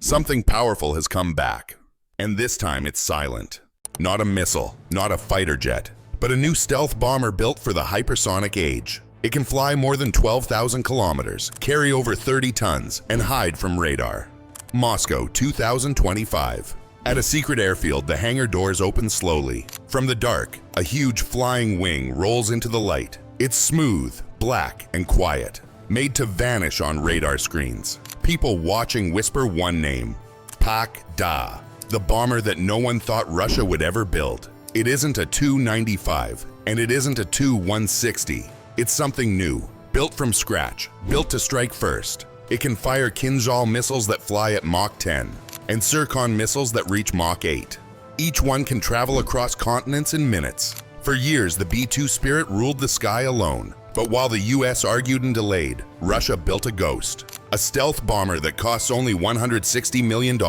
Something powerful has come back, and this time it's silent. Not a missile, not a fighter jet, but a new stealth bomber built for the hypersonic age. It can fly more than 12,000 kilometers, carry over 30 tons, and hide from radar. Moscow 2025. At a secret airfield, the hangar doors open slowly. From the dark, a huge flying wing rolls into the light. It's smooth, black, and quiet, made to vanish on radar screens. People watching whisper one name: PAK, the bomber that no one thought Russia would ever build. It isn't a Tu-95, and it isn't a Tu-160. It's something new, built from scratch, built to strike first. It can fire Kinzhal missiles that fly at Mach 10, and Zircon missiles that reach Mach 8. Each one can travel across continents in minutes. For years, the B-2 Spirit ruled the sky alone. But while the US argued and delayed, Russia built a ghost. A stealth bomber that costs only $160 million,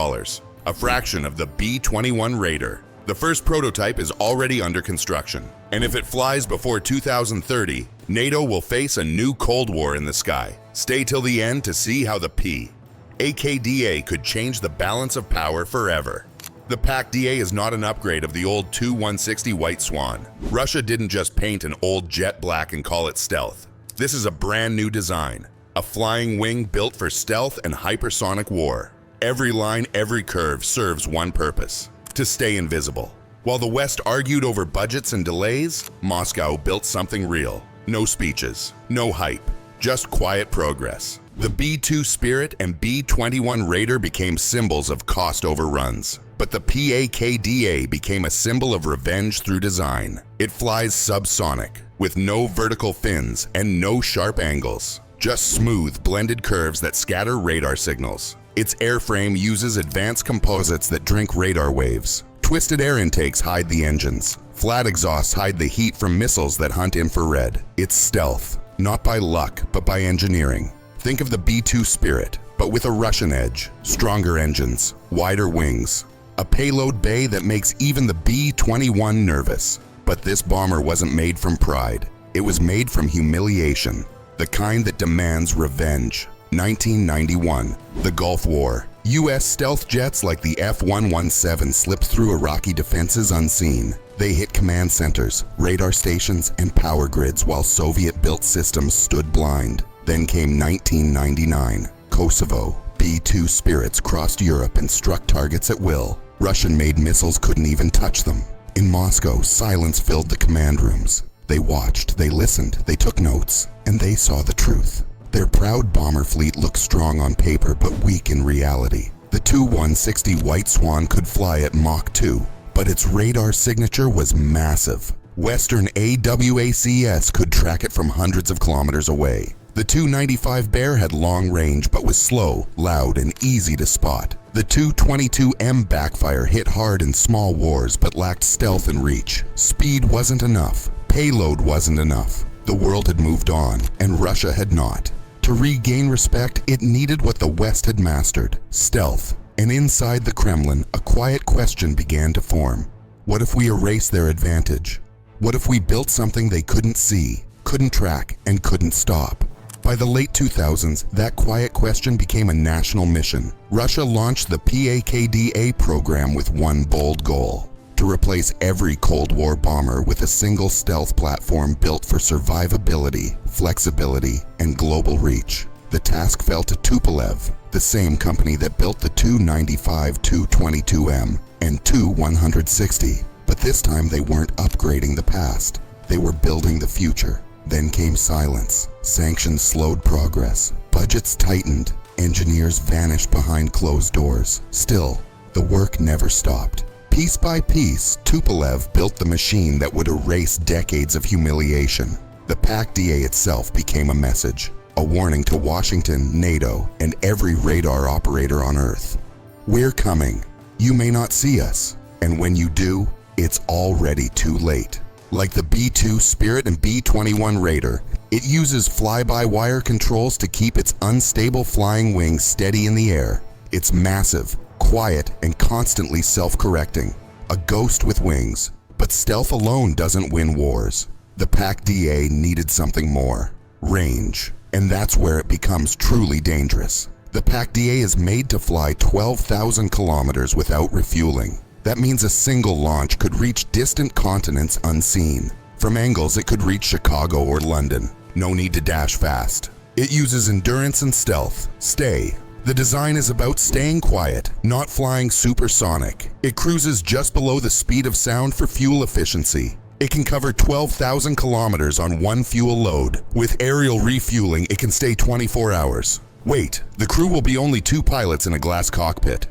a fraction of the B-21 Raider. The first prototype is already under construction, and if it flies before 2030, NATO will face a new Cold War in the sky. Stay till the end to see how the PAK could change the balance of power forever. The PAK-DA is not an upgrade of the old Tu-160 White Swan. Russia didn't just paint an old jet black and call it stealth. This is a brand new design, a flying wing built for stealth and hypersonic war. Every line, every curve serves one purpose: to stay invisible. While the West argued over budgets and delays, Moscow built something real. No speeches, no hype, just quiet progress. The B-2 Spirit and B-21 Raider became symbols of cost overruns. But the PAK-DA became a symbol of revenge through design. It flies subsonic, with no vertical fins and no sharp angles. Just smooth, blended curves that scatter radar signals. Its airframe uses advanced composites that drink radar waves. Twisted air intakes hide the engines. Flat exhausts hide the heat from missiles that hunt infrared. It's stealth, not by luck, but by engineering. Think of the B-2 Spirit, but with a Russian edge. Stronger engines, wider wings, a payload bay that makes even the B-21 nervous. But this bomber wasn't made from pride. It was made from humiliation, the kind that demands revenge. 1991, the Gulf War. US stealth jets like the F-117 slipped through Iraqi defenses unseen. They hit command centers, radar stations, and power grids while Soviet-built systems stood blind. Then came 1999, Kosovo. B-2 Spirits crossed Europe and struck targets at will. Russian-made missiles couldn't even touch them. In Moscow, silence filled the command rooms. They watched, they listened, they took notes, and they saw the truth. Their proud bomber fleet looked strong on paper but weak in reality. The Tu-160 White Swan could fly at Mach 2, but its radar signature was massive. Western AWACS could track it from hundreds of kilometers away. The Tu-95 Bear had long range but was slow, loud, and easy to spot. The Tu-22M backfire hit hard in small wars but lacked stealth and reach. Speed wasn't enough. Payload wasn't enough. The world had moved on, and Russia had not. To regain respect, it needed what the West had mastered: stealth. And inside the Kremlin, a quiet question began to form. What if we erased their advantage? What if we built something they couldn't see, couldn't track, and couldn't stop? By the late 2000s, that quiet question became a national mission. Russia launched the PAK-DA program with one bold goal: to replace every Cold War bomber with a single stealth platform built for survivability, flexibility, and global reach. The task fell to Tupolev, the same company that built the Tu-95 Tu-22M and Tu-160. But this time they weren't upgrading the past. They were building the future. Then came silence. Sanctions slowed progress. Budgets tightened. Engineers vanished behind closed doors. Still, the work never stopped. Piece by piece, Tupolev built the machine that would erase decades of humiliation. The PAK-DA itself became a message, a warning to Washington, NATO, and every radar operator on Earth. We're coming. You may not see us, and when you do, it's already too late. Like the B-2 Spirit and B-21 Raider, it uses fly-by-wire controls to keep its unstable flying wings steady in the air. It's massive, quiet, and constantly self-correcting. A ghost with wings. But stealth alone doesn't win wars. The PAK-DA needed something more: range. And that's where it becomes truly dangerous. The PAK-DA is made to fly 12,000 kilometers without refueling. That means a single launch could reach distant continents unseen. From angles, it could reach Chicago or London. No need to dash fast. It uses endurance and stealth. Stay. The design is about staying quiet, not flying supersonic. It cruises just below the speed of sound for fuel efficiency. It can cover 12,000 kilometers on one fuel load. With aerial refueling, it can stay 24 hours. Wait, the crew will be only 2 pilots in a glass cockpit.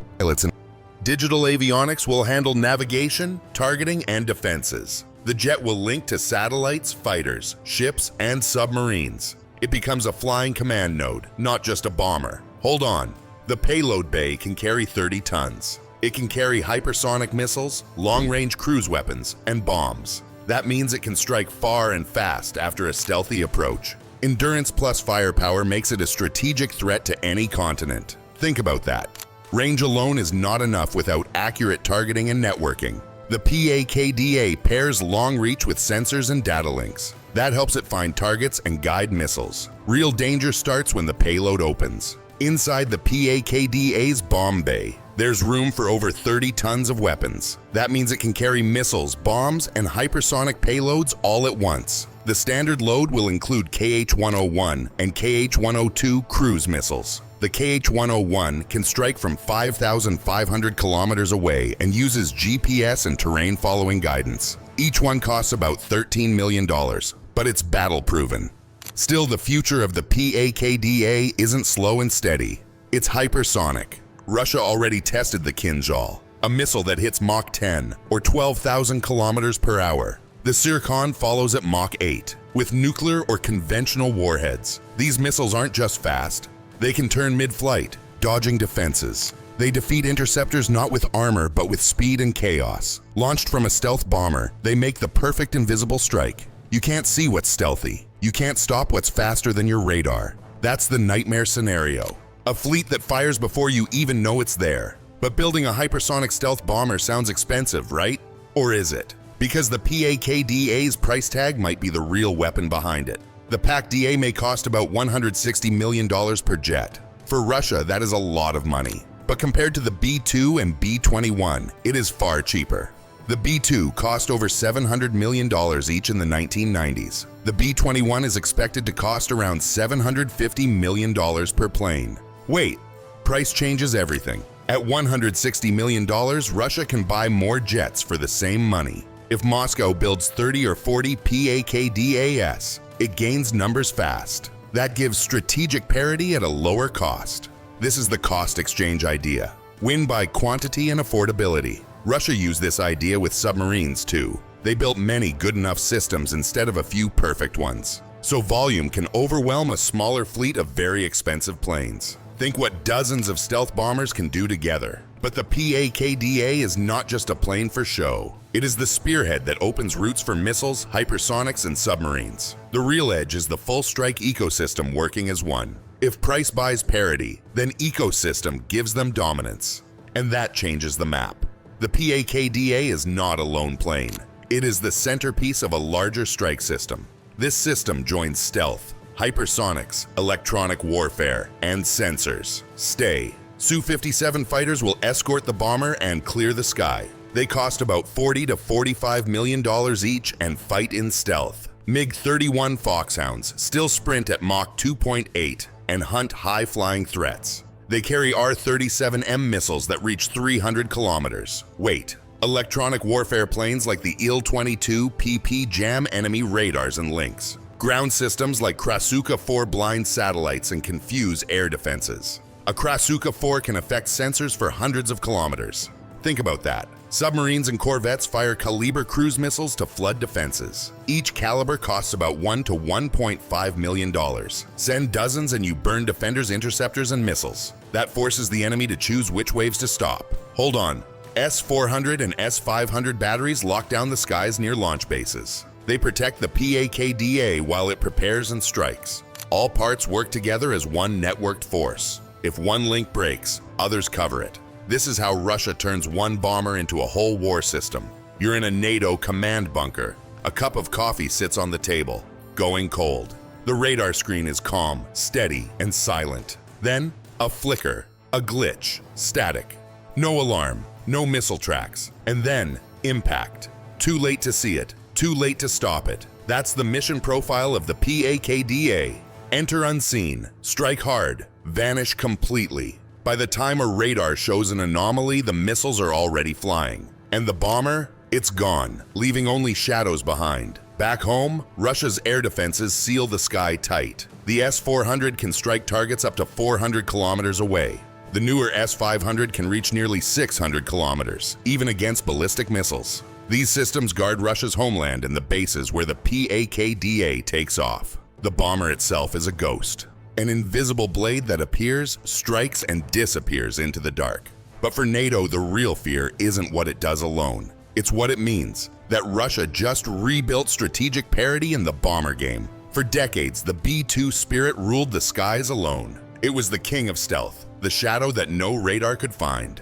Digital avionics will handle navigation, targeting, and defenses. The jet will link to satellites, fighters, ships, and submarines. It becomes a flying command node, not just a bomber. Hold on. The payload bay can carry 30 tons. It can carry hypersonic missiles, long-range cruise weapons, and bombs. That means it can strike far and fast after a stealthy approach. Endurance plus firepower makes it a strategic threat to any continent. Think about that. Range alone is not enough without accurate targeting and networking. The PAK-DA pairs long reach with sensors and data links. That helps it find targets and guide missiles. Real danger starts when the payload opens. Inside the PAK-DA's bomb bay, there's room for over 30 tons of weapons. That means it can carry missiles, bombs, and hypersonic payloads all at once. The standard load will include KH-101 and KH-102 cruise missiles. The KH-101 can strike from 5,500 kilometers away and uses GPS and terrain following guidance. Each one costs about $13 million, but it's battle-proven. Still, the future of the PAK-DA isn't slow and steady. It's hypersonic. Russia already tested the Kinzhal, a missile that hits Mach 10 or 12,000 kilometers per hour. The Zircon follows at Mach 8 with nuclear or conventional warheads. These missiles aren't just fast. They can turn mid-flight, dodging defenses. They defeat interceptors not with armor but with speed and chaos. Launched from a stealth bomber, they make the perfect invisible strike. You can't see what's stealthy. You can't stop what's faster than your radar. That's the nightmare scenario. A fleet that fires before you even know it's there. But building a hypersonic stealth bomber sounds expensive, right? Or is it? Because the PAK-DA's price tag might be the real weapon behind it. The PAK-DA may cost about $160 million per jet. For Russia, that is a lot of money. But compared to the B-2 and B-21, it is far cheaper. The B-2 cost over $700 million each in the 1990s. The B-21 is expected to cost around $750 million per plane. Wait, price changes everything. At $160 million, Russia can buy more jets for the same money. If Moscow builds 30 or 40 PAK-DAs, it gains numbers fast. That gives strategic parity at a lower cost. This is the cost exchange idea. Win by quantity and affordability. Russia used this idea with submarines too. They built many good enough systems instead of a few perfect ones. So volume can overwhelm a smaller fleet of very expensive planes. Think what dozens of stealth bombers can do together. But the PAK-DA is not just a plane for show. It is the spearhead that opens routes for missiles, hypersonics, and submarines. The real edge is the full strike ecosystem working as one. If price buys parity, then ecosystem gives them dominance. And that changes the map. The PAK-DA is not a lone plane. It is the centerpiece of a larger strike system. This system joins stealth, hypersonics, electronic warfare, and sensors. Stay. Su-57 fighters will escort the bomber and clear the sky. They cost about $40 to $45 million each and fight in stealth. MiG-31 Foxhounds still sprint at Mach 2.8 and hunt high-flying threats. They carry R-37M missiles that reach 300 kilometers. Wait, electronic warfare planes like the Il-22 PP jam enemy radars and links. Ground systems like Krasuka-4 blind satellites and confuse air defenses. A Krasuka-4 can affect sensors for hundreds of kilometers. Think about that. Submarines and corvettes fire Caliber cruise missiles to flood defenses. Each caliber costs about $1 to $1.5 million. Send dozens and you burn defenders, interceptors, and missiles. That forces the enemy to choose which waves to stop. Hold on. S-400 and S-500 batteries lock down the skies near launch bases. They protect the PAK-DA while it prepares and strikes. All parts work together as one networked force. If one link breaks, others cover it. This is how Russia turns one bomber into a whole war system. You're in a NATO command bunker. A cup of coffee sits on the table, going cold. The radar screen is calm, steady, and silent. Then, A flicker, a glitch, static. No alarm, no missile tracks, and then impact. Too late to see it, too late to stop it. That's the mission profile of the PAKDA. Enter unseen, strike hard, vanish completely. By the time a radar shows an anomaly, the missiles are already flying. And the bomber? It's gone, leaving only shadows behind. Back home, Russia's air defenses seal the sky tight. The S-400 can strike targets up to 400 kilometers away. The newer S-500 can reach nearly 600 kilometers, even against ballistic missiles. These systems guard Russia's homeland and the bases where the PAKDA takes off. The bomber itself is a ghost, an invisible blade that appears, strikes, and disappears into the dark. But for NATO, the real fear isn't what it does alone. It's what it means, that Russia just rebuilt strategic parity in the bomber game. For decades, the B-2 Spirit ruled the skies alone. It was the king of stealth, the shadow that no radar could find.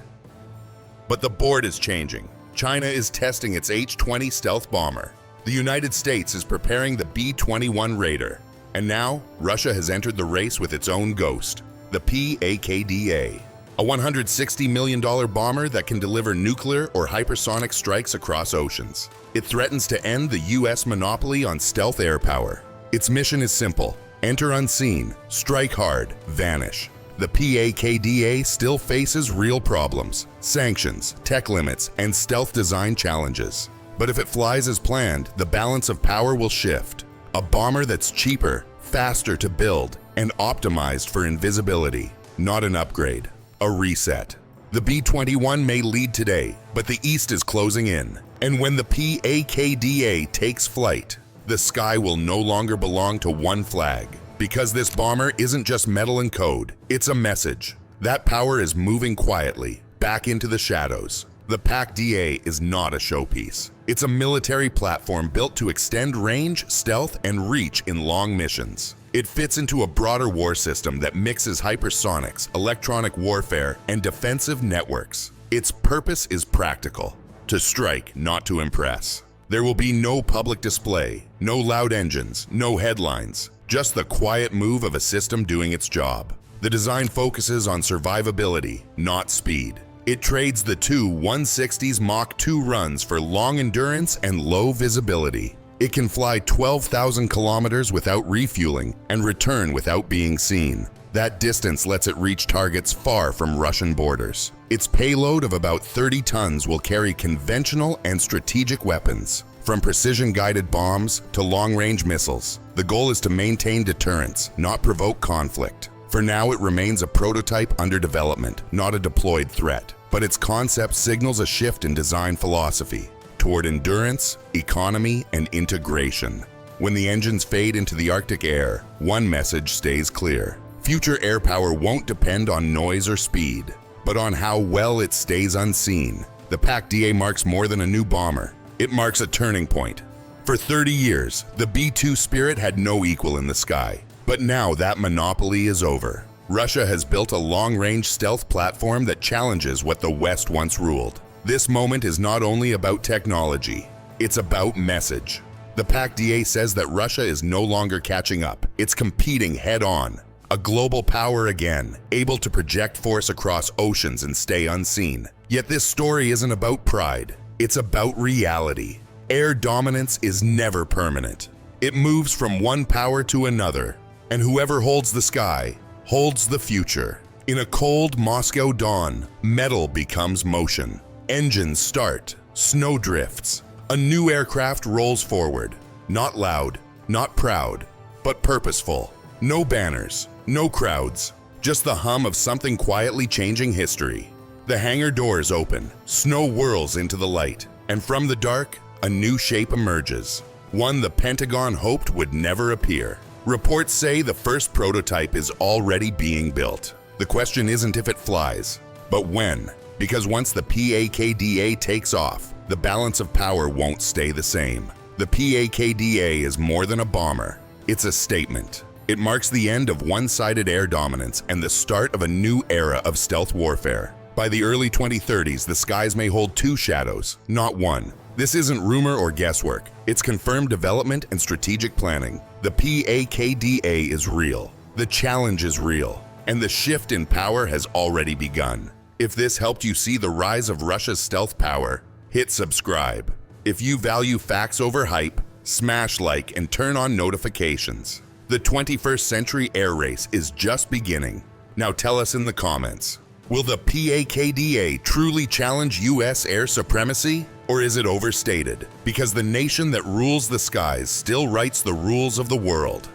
But the board is changing. China is testing its H-20 stealth bomber. The United States is preparing the B-21 Raider. And now, Russia has entered the race with its own ghost, the PAKDA. A $160 million bomber that can deliver nuclear or hypersonic strikes across oceans. It threatens to end the US monopoly on stealth air power. Its mission is simple: enter unseen, strike hard, vanish. The PAKDA still faces real problems: sanctions, tech limits, and stealth design challenges. But if it flies as planned, the balance of power will shift. A bomber that's cheaper, faster to build, and optimized for invisibility. Not an upgrade. A reset. The B-21 may lead today, but the East is closing in. And when the PAKDA takes flight, the sky will no longer belong to one flag. Because this bomber isn't just metal and code, it's a message. That power is moving quietly, back into the shadows. The PAKDA is not a showpiece. It's a military platform built to extend range, stealth, and reach in long missions. It fits into a broader war system that mixes hypersonics, electronic warfare, and defensive networks. Its purpose is practical: to strike, not to impress. There will be no public display, no loud engines, no headlines, just the quiet move of a system doing its job. The design focuses on survivability, not speed. It trades the two 160s Mach 2 runs for long endurance and low visibility. It can fly 12,000 kilometers without refueling and return without being seen. That distance lets it reach targets far from Russian borders. Its payload of about 30 tons will carry conventional and strategic weapons, from precision-guided bombs to long-range missiles. The goal is to maintain deterrence, not provoke conflict. For now, it remains a prototype under development, not a deployed threat. But its concept signals a shift in design philosophy toward endurance, economy, and integration. When the engines fade into the Arctic air, one message stays clear: future air power won't depend on noise or speed, but on how well it stays unseen. The PAKDA marks more than a new bomber. It marks a turning point. For 30 years, the B-2 Spirit had no equal in the sky. But now that monopoly is over. Russia has built a long-range stealth platform that challenges what the West once ruled. This moment is not only about technology, it's about message. The PAKDA says that Russia is no longer catching up, it's competing head-on. A global power again, able to project force across oceans and stay unseen. Yet this story isn't about pride, it's about reality. Air dominance is never permanent. It moves from one power to another, and whoever holds the sky holds the future. In a cold Moscow dawn, metal becomes motion. Engines start, snow drifts. A new aircraft rolls forward. Not loud, not proud, but purposeful. No banners, no crowds, just the hum of something quietly changing history. The hangar doors open, snow whirls into the light, and from the dark, a new shape emerges. One the Pentagon hoped would never appear. Reports say the first prototype is already being built. The question isn't if it flies, but when. Because once the PAKDA takes off, the balance of power won't stay the same. The PAKDA is more than a bomber. It's a statement. It marks the end of one-sided air dominance and the start of a new era of stealth warfare. By the early 2030s, the skies may hold two shadows, not one. This isn't rumor or guesswork. It's confirmed development and strategic planning. The PAKDA is real. The challenge is real. and the shift in power has already begun. If this helped you see the rise of Russia's stealth power, hit subscribe. If you value facts over hype, smash like and turn on notifications. The 21st century air race is just beginning. Now tell us in the comments, will the PAKDA truly challenge US air supremacy? Or is it overstated? Because the nation that rules the skies still writes the rules of the world.